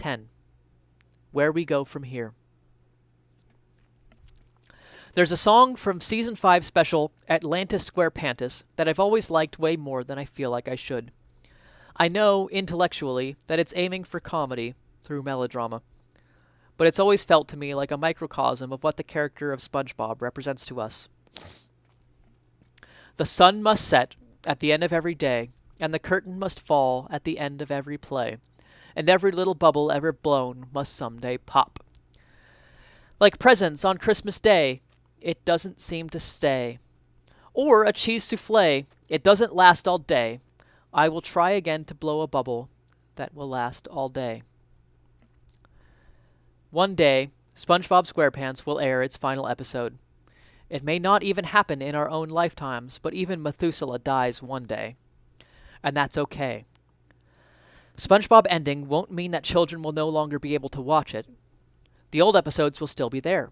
10. Where we go from here. There's a song from Season 5 special Atlantis Squarepants that I've always liked way more than I feel like I should. I know, intellectually, that it's aiming for comedy through melodrama, but it's always felt to me like a microcosm of what the character of SpongeBob represents to us. The sun must set at the end of every day, and the curtain must fall at the end of every play, and every little bubble ever blown must someday pop. Like presents on Christmas Day, it doesn't seem to stay. Or a cheese souffle, it doesn't last all day. I will try again to blow a bubble that will last all day. One day, SpongeBob SquarePants will air its final episode. It may not even happen in our own lifetimes, but even Methuselah dies one day. And that's okay. SpongeBob ending won't mean that children will no longer be able to watch it. The old episodes will still be there.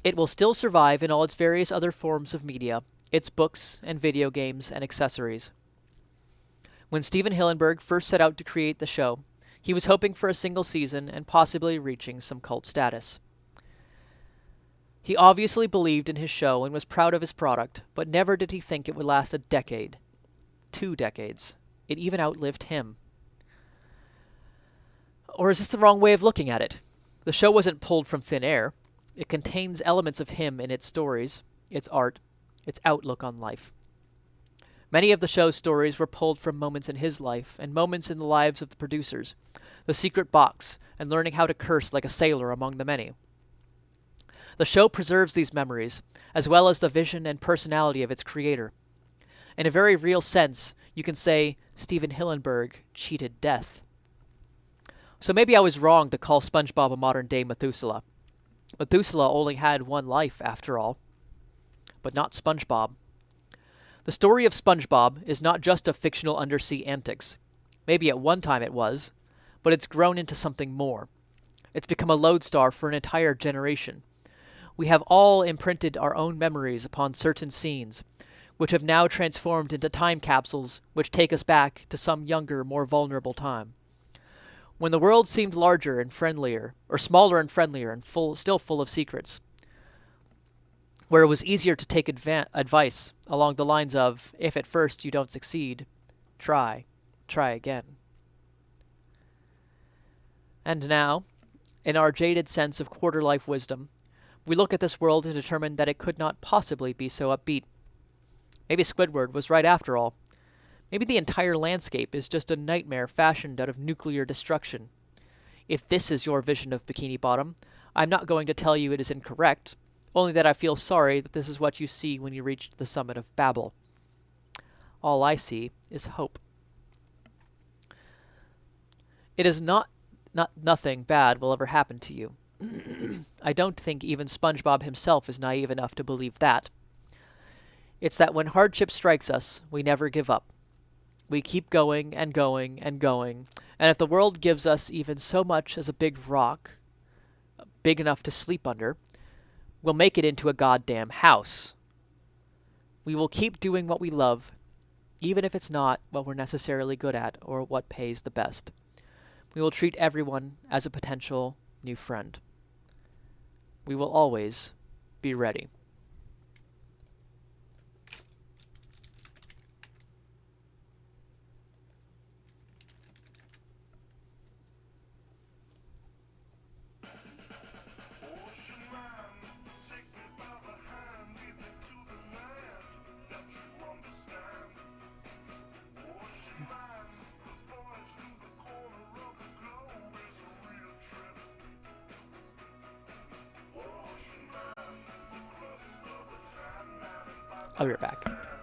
It will still survive in all its various other forms of media, its books and video games and accessories. When Steven Hillenburg first set out to create the show, he was hoping for a single season and possibly reaching some cult status. He obviously believed in his show and was proud of his product, but never did he think it would last a decade. 2 decades. It even outlived him. Or is this the wrong way of looking at it? The show wasn't pulled from thin air. It contains elements of him in its stories, its art, its outlook on life. Many of the show's stories were pulled from moments in his life and moments in the lives of the producers, the secret box, and learning how to curse like a sailor among the many. The show preserves these memories, as well as the vision and personality of its creator. In a very real sense, you can say Steven Hillenburg cheated death. So maybe I was wrong to call SpongeBob a modern-day Methuselah. Methuselah only had one life, after all. But not SpongeBob. The story of SpongeBob is not just of fictional undersea antics. Maybe at one time it was, but it's grown into something more. It's become a lodestar for an entire generation. We have all imprinted our own memories upon certain scenes, which have now transformed into time capsules which take us back to some younger, more vulnerable time. When the world seemed larger and friendlier, or smaller and friendlier and still full of secrets. Where it was easier to take advice along the lines of, if at first you don't succeed, try again. And now, in our jaded sense of quarter-life wisdom, we look at this world and determine that it could not possibly be so upbeat. Maybe Squidward was right after all. Maybe the entire landscape is just a nightmare fashioned out of nuclear destruction. If this is your vision of Bikini Bottom, I'm not going to tell you it is incorrect, only that I feel sorry that this is what you see when you reach the summit of Babel. All I see is hope. It is nothing bad will ever happen to you. I don't think even SpongeBob himself is naive enough to believe that. It's that when hardship strikes us, we never give up. We keep going and going and going, and if the world gives us even so much as a big rock, big enough to sleep under, we'll make it into a goddamn house. We will keep doing what we love, even if it's not what we're necessarily good at or what pays the best. We will treat everyone as a potential new friend. We will always be ready. I'll be right back.